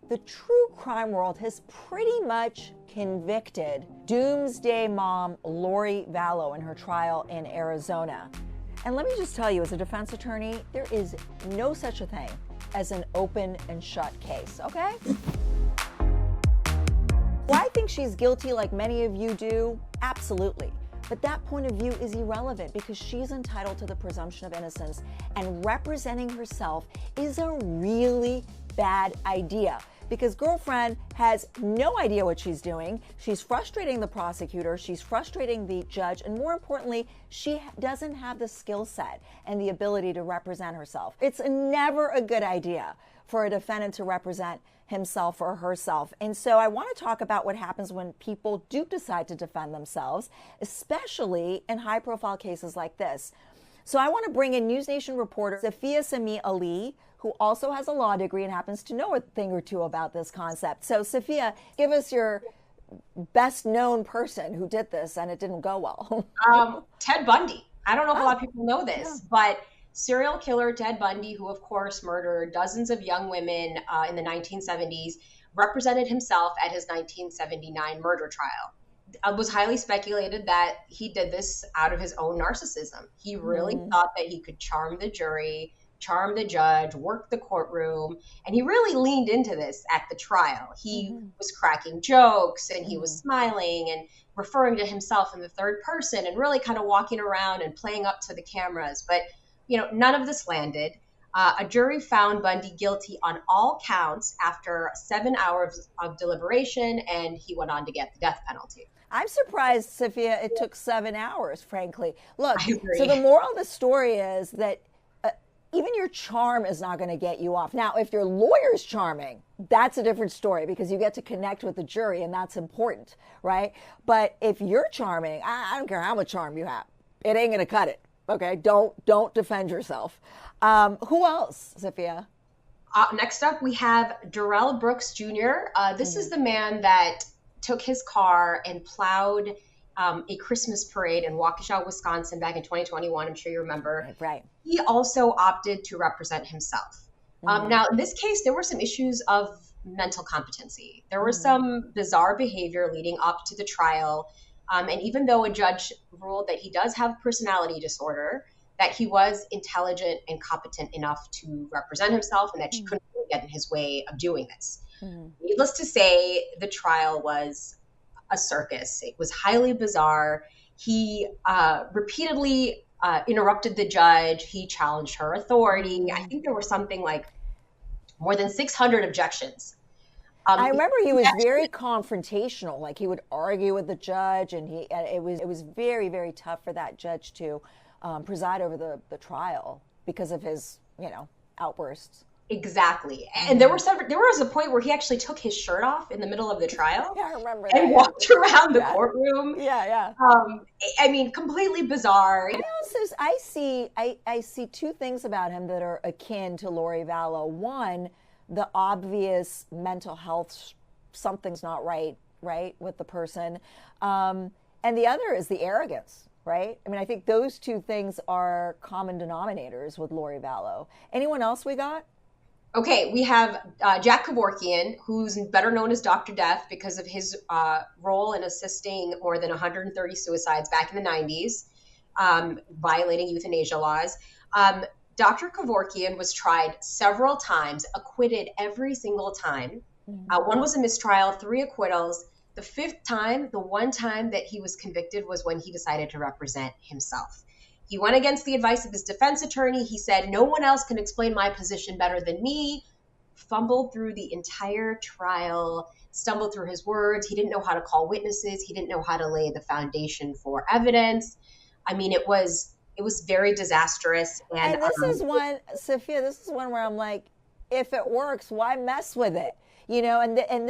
the true crime world has pretty much convicted Doomsday Mom Lori Vallow in her trial in Arizona. And let me just tell you, as a defense attorney, there is no such a thing as an open and shut case, okay? Do I think she's guilty like many of you do? Absolutely. But that point of view is irrelevant because she's entitled to the presumption of innocence, and representing herself is a really bad idea because girlfriend has no idea what she's doing. She's frustrating the prosecutor, she's frustrating the judge, and more importantly, she doesn't have the skill set and the ability to represent herself. It's never a good idea for a defendant to represent himself or herself. And so I want to talk about what happens when people do decide to defend themselves, especially in high-profile cases like this. So I want to bring in NewsNation reporter Safia Samee Ali, who also has a law degree and happens to know a thing or two about this concept. So Safia, give us your best known person who did this and it didn't go well. Ted Bundy. I don't know if a lot of people know this, but serial killer Ted Bundy, who of course murdered dozens of young women in the 1970s, represented himself at his 1979 murder trial. It was highly speculated that he did this out of his own narcissism. He really thought that he could charm the jury, charm the judge, work the courtroom, and he really leaned into this at the trial. He was cracking jokes and he was smiling and referring to himself in the third person and really kind of walking around and playing up to the cameras. But you know, none of this landed. A jury found Bundy guilty on all counts after 7 hours of deliberation, and he went on to get the death penalty. I'm surprised, Safia, it took 7 hours, frankly. Look, so the moral of the story is that even your charm is not going to get you off. Now, if your lawyer's charming, that's a different story because you get to connect with the jury, and that's important, right? But if you're charming, I don't care how much charm you have, it ain't going to cut it. Okay, don't defend yourself. Who else, Safia? Next up, we have Darrell Brooks Jr. This is the man that took his car and plowed a Christmas parade in Waukesha, Wisconsin back in 2021. I'm sure you remember. Right. He also opted to represent himself. Now, in this case, there were some issues of mental competency. There was some bizarre behavior leading up to the trial. And even though a judge ruled that he does have personality disorder, that he was intelligent and competent enough to represent himself and that she couldn't really get in his way of doing this. Needless to say, the trial was a circus. It was highly bizarre. He repeatedly interrupted the judge. He challenged her authority. I think there were something like more than 600 objections. I remember he was very confrontational. Like he would argue with the judge, and it was very, very tough for that judge to preside over the trial because of his outbursts. Exactly. And there was a point where he actually took his shirt off in the middle of the trial. Yeah, I remember and that. Walked around the courtroom. Yeah. I mean, completely bizarre. I see two things about him that are akin to Lori Vallow. One, the obvious mental health, something's not right with the person. And the other is the arrogance, right? I mean, I think those two things are common denominators with Lori Vallow. Anyone else we got? Okay, we have Jack Kevorkian, who's better known as Dr. Death because of his role in assisting more than 130 suicides back in the 90s, violating euthanasia laws. Dr. Kevorkian was tried several times, acquitted every single time. One was a mistrial, 3 acquittals. The 5th time, the one time that he was convicted was when he decided to represent himself. He went against the advice of his defense attorney. He said, "No one else can explain my position better than me." Fumbled through the entire trial, stumbled through his words. He didn't know how to call witnesses. He didn't know how to lay the foundation for evidence. I mean, it was very disastrous. And this is one, Safia, this is one where I'm like, if it works, why mess with it? And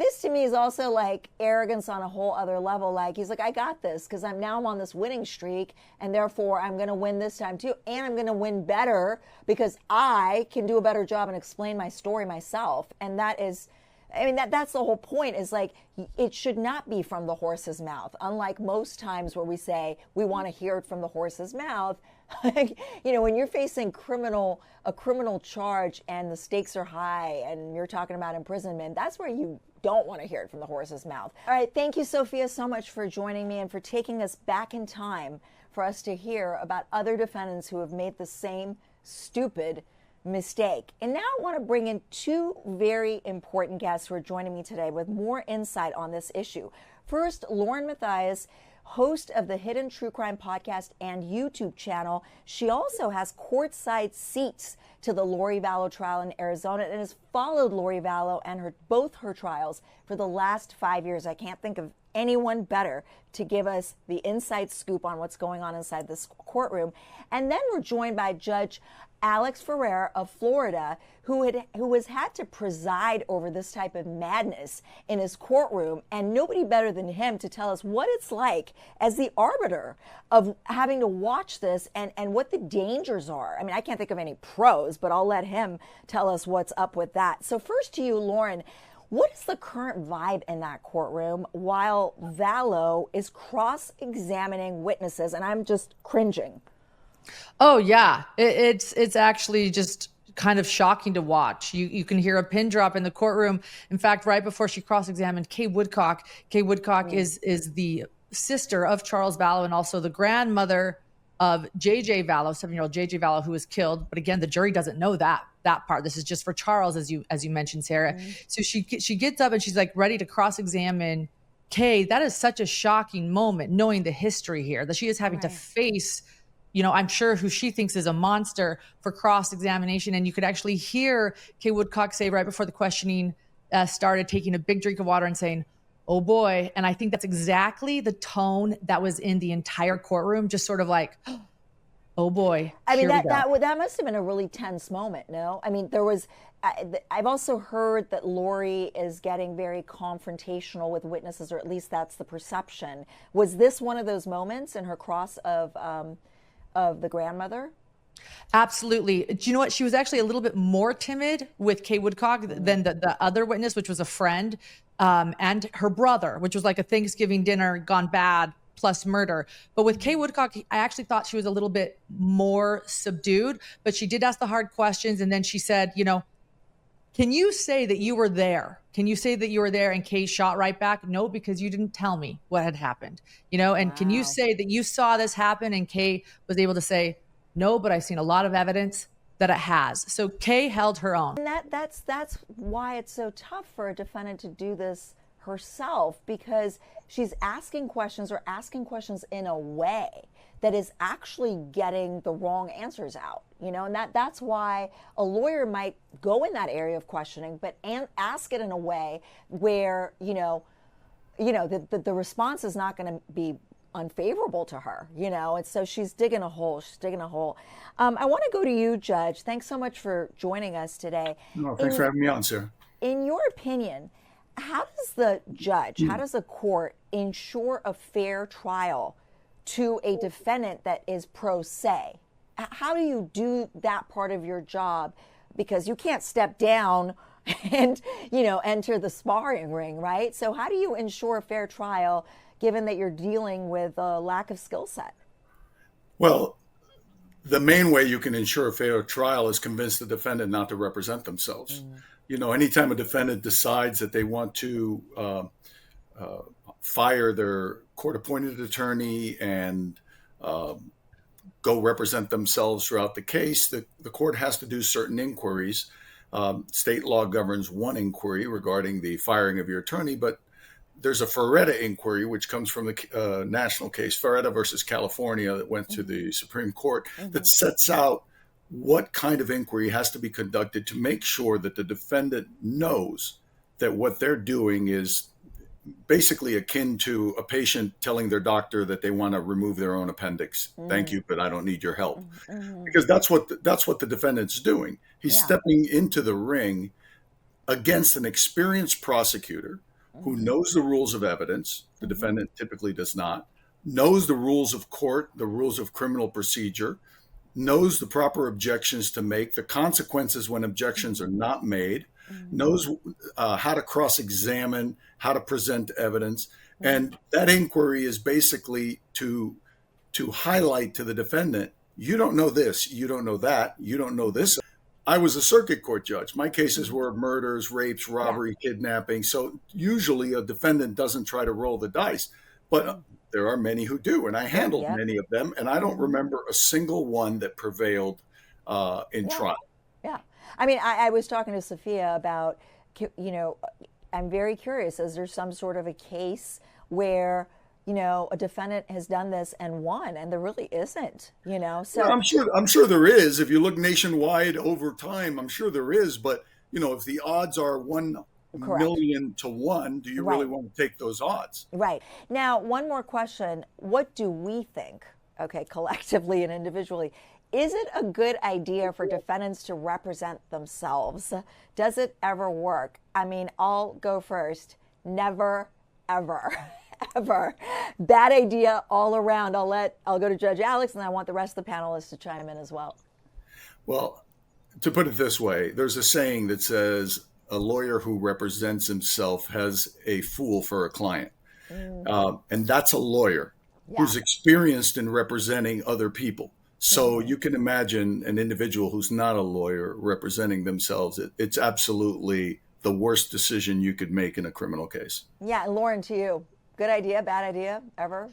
this to me is also like arrogance on a whole other level. Like he's like, I got this because I'm on this winning streak, and therefore I'm going to win this time too, and I'm going to win better because I can do a better job and explain my story myself. And that is I mean, that's the whole point, is like, it should not be from the horse's mouth. Unlike most times where we say we want to hear it from the horse's mouth, when you're facing a criminal charge and the stakes are high and you're talking about imprisonment, that's where you don't want to hear it from the horse's mouth. All right. Thank you, Safia, so much for joining me and for taking us back in time for us to hear about other defendants who have made the same stupid mistake. And now I want to bring in two very important guests who are joining me today with more insight on this issue. First, Lauren Matthias, host of the Hiden True Crime podcast and YouTube channel. She also has courtside seats to the Lori Vallow trial in Arizona and has followed Lori Vallow and both her trials for the last 5 years. I can't think of anyone better to give us the inside scoop on what's going on inside this courtroom. And then we're joined by Judge Alex Ferrer of Florida, who has had to preside over this type of madness in his courtroom, and nobody better than him to tell us what it's like as the arbiter of having to watch this and what the dangers are. I mean, I can't think of any pros, but I'll let him tell us what's up with that. So first to you, Lauren, what is the current vibe in that courtroom while Vallow is cross-examining witnesses? And I'm just cringing. Oh, yeah. It's actually just kind of shocking to watch. You can hear a pin drop in the courtroom. In fact, right before she cross-examined Kay Woodcock is the sister of Charles Vallow and also the grandmother of JJ Vallow, 7-year-old JJ Vallow, who was killed. But again, the jury doesn't know that part. This is just for Charles, as you mentioned, Sarah. Mm-hmm. So she gets up and she's like ready to cross-examine Kay. That is such a shocking moment, knowing the history here, that she is having to face, I'm sure who she thinks is a monster, for cross-examination. And you could actually hear Kay Woodcock say right before the questioning started, taking a big drink of water and saying, "Oh boy." And I think that's exactly the tone that was in the entire courtroom, just sort of like, oh boy. I mean, that must have been a really tense moment, no? I mean, I've also heard that Lori is getting very confrontational with witnesses, or at least that's the perception. Was this one of those moments in her cross of the grandmother? Absolutely. Do you know what? She was actually a little bit more timid with Kay Woodcock than the other witness, which was a friend, and her brother, which was like a Thanksgiving dinner gone bad plus murder. But with Kay Woodcock, I actually thought she was a little bit more subdued, but she did ask the hard questions. And then she said, can you say that you were there? Can you say that you were there? And Kay shot right back, no, because you didn't tell me what had happened. And wow. Can you say that you saw this happen? And Kay was able to say, no, but I've seen a lot of evidence that it has. So Kay held her own. And that's why it's so tough for a defendant to do this herself, because she's asking questions in a way that is actually getting the wrong answers out, and that's why a lawyer might go in that area of questioning, but ask it in a way where, the response is not going to be unfavorable to her, and so she's digging a hole. I want to go to you, Judge. Thanks so much for joining us today. No, thanks for having me on, sir. In your opinion, how does the judge, how does the court ensure a fair trial to a defendant that is pro se? How do you do that part of your job? Because you can't step down and, enter the sparring ring, right? So how do you ensure a fair trial given that you're dealing with a lack of skill set? Well, the main way you can ensure a fair trial is convince the defendant not to represent themselves. Anytime a defendant decides that they want to fire their court-appointed attorney and go represent themselves throughout the case, the court has to do certain inquiries. State law governs one inquiry regarding the firing of your attorney, but there's a Ferretta inquiry, which comes from the national case, Ferretta versus California, that went to the Supreme Court, that sets out what kind of inquiry has to be conducted to make sure that the defendant knows that what they're doing is basically akin to a patient telling their doctor that they want to remove their own appendix. Thank you, but I don't need your help. Because that's what the defendant's doing. He's stepping into the ring against an experienced prosecutor who knows the rules of evidence. The defendant typically does not, knows the rules of court, the rules of criminal procedure, knows the proper objections to make, the consequences when objections are not made, knows how to cross-examine, how to present evidence. And that inquiry is basically to highlight to the defendant, you don't know this, you don't know that, you don't know this. I was a circuit court judge. My cases were murders, rapes, robbery, kidnapping. So usually a defendant doesn't try to roll the dice, but there are many who do. And I handled many of them. And I don't remember a single one that prevailed in trial. Yeah. I mean, I was talking to Safia about, I'm very curious, is there some sort of a case where a defendant has done this and won, and there really isn't, So well, I'm sure there is. If you look nationwide over time, I'm sure there is. But if the odds are 1 million to 1, do you really want to take those odds? Right. Now, one more question: what do we think? Okay, collectively and individually, is it a good idea for defendants to represent themselves? Does it ever work? I mean, I'll go first. Never, ever. Ever. Bad idea all around. I'll go to Judge Alex, and I want the rest of the panelists to chime in as well. Well, to put it this way, there's a saying that says a lawyer who represents himself has a fool for a client. And that's a lawyer who's experienced in representing other people. So you can imagine an individual who's not a lawyer representing themselves. It's absolutely the worst decision you could make in a criminal case. Yeah, and Lauren, to you. Good idea, bad idea, ever?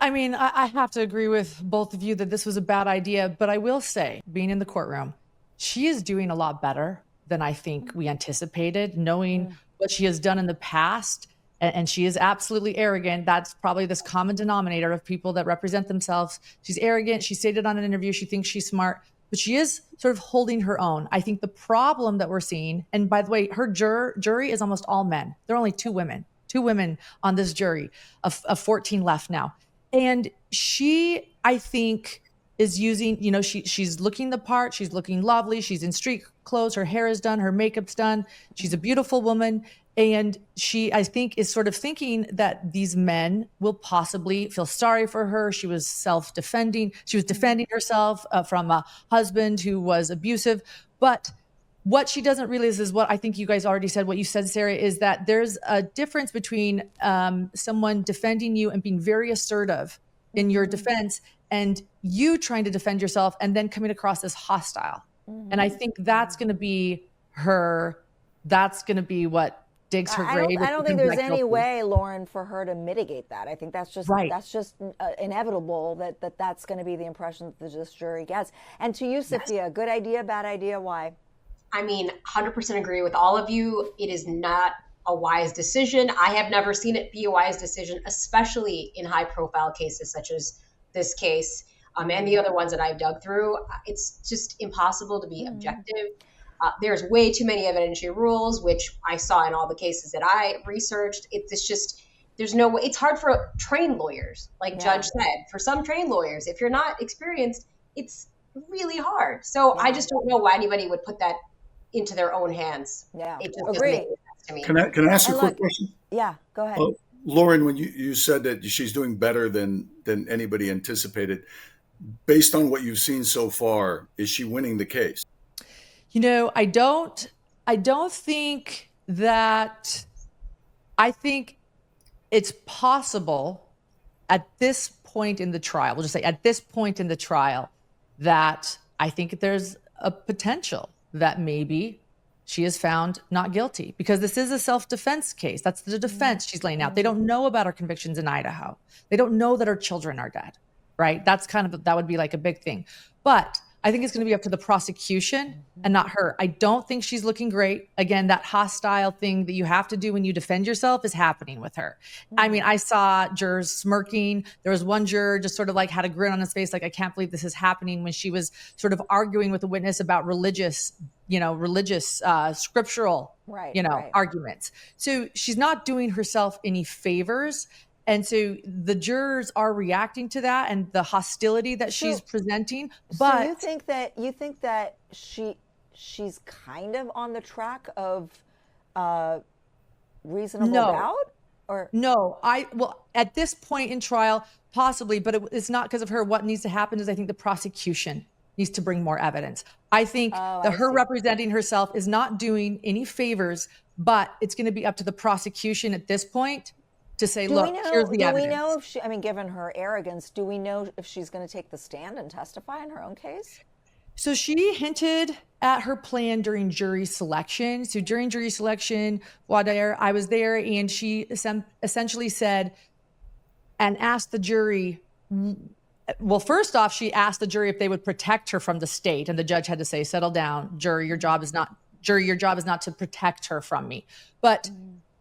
I mean, I have to agree with both of you that this was a bad idea, but I will say, being in the courtroom, she is doing a lot better than I think we anticipated, knowing what she has done in the past. And she is absolutely arrogant. That's probably this common denominator of people that represent themselves. She's arrogant. She stated on an interview, she thinks she's smart, but she is sort of holding her own. I think the problem that we're seeing, and by the way, her jury is almost all men. There are only 2 women on this jury of 14 left now. And she, I think, is using, she's looking the part. She's looking lovely. She's in street clothes. Her hair is done. Her makeup's done. She's a beautiful woman. And she, I think, is sort of thinking that these men will possibly feel sorry for her. She was self-defending. She was defending herself from a husband who was abusive. But what she doesn't realize is what I think you guys already said, what you said, Sarah, is that there's a difference between someone defending you and being very assertive in your defense and you trying to defend yourself and then coming across as hostile. And I think that's going to be what digs her grave. I don't think there's any way, Lauren, for her to mitigate that. I think that's just inevitable that's going to be the impression that this jury gets. And to you, Safia, good idea, bad idea, why? I mean, 100% agree with all of you. It is not a wise decision. I have never seen it be a wise decision, especially in high-profile cases such as this case and the other ones that I've dug through. It's just impossible to be objective. There's way too many evidentiary rules, which I saw in all the cases that I researched. It's just, there's no way. It's hard for trained lawyers, like Judge said. For some trained lawyers, if you're not experienced, it's really hard. So I just don't know why anybody would put that into their own hands. Yeah, it just agree. doesn't make sense to me. Can I ask a quick question? Yeah, go ahead. Lauren, when you said that she's doing better than anybody anticipated, based on what you've seen so far, is she winning the case? I don't think that. I think it's possible at this point in the trial, we'll just say at this point in the trial, that I think there's a potential that maybe she is found not guilty, because this is a self-defense case. That's the defense she's laying out. They don't know about her convictions in Idaho. They don't know that her children are dead, right? That would be like a big thing. But I think it's going to be up to the prosecution and not her. I don't think she's looking great. Again, that hostile thing that you have to do when you defend yourself is happening with her. I mean, I saw jurors smirking. There was one juror just sort of like had a grin on his face, like, I can't believe this is happening, when she was sort of arguing with a witness about religious scriptural, arguments. So she's not doing herself any favors. And so the jurors are reacting to that and the hostility that she's presenting. But so you think that she's kind of on the track of reasonable doubt? Or no, at this point in trial, possibly, but it's not because of her. What needs to happen is, I think, the prosecution needs to bring more evidence. I think her representing herself is not doing any favors, but it's going to be up to the prosecution at this point to say, here's the evidence. Do we know if she, I mean, given her arrogance, do we know if she's going to take the stand and testify in her own case? So she hinted at her plan during jury selection. So during jury selection, I was there, and she essentially said and asked the jury, well, first off, she asked the jury if they would protect her from the state, and the judge had to say, settle down, jury, your job is not to protect her from me. But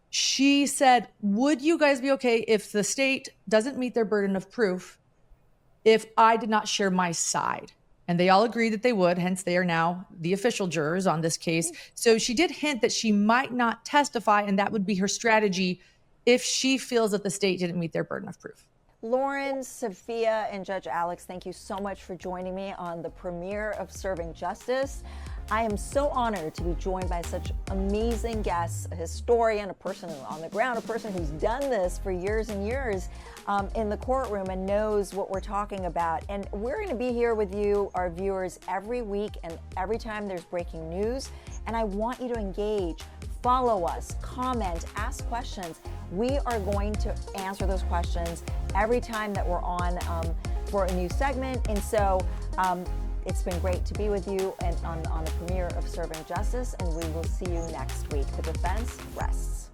she said, would you guys be okay if the state doesn't meet their burden of proof if I did not share my side? And they all agreed that they would, hence they are now the official jurors on this case. So she did hint that she might not testify, and that would be her strategy if she feels that the state didn't meet their burden of proof. Lauren, Safia, and Judge Alex, thank you so much for joining me on the premiere of Serving Justice. I am so honored to be joined by such amazing guests, a historian, a person on the ground, a person who's done this for years and years in the courtroom and knows what we're talking about. And we're going to be here with you, our viewers, every week and every time there's breaking news. And I want you to engage, follow us, comment, ask questions. We are going to answer those questions every time that we're on for a new segment. And so it's been great to be with you and on the premiere of Serving Justice, and we will see you next week. The defense rests.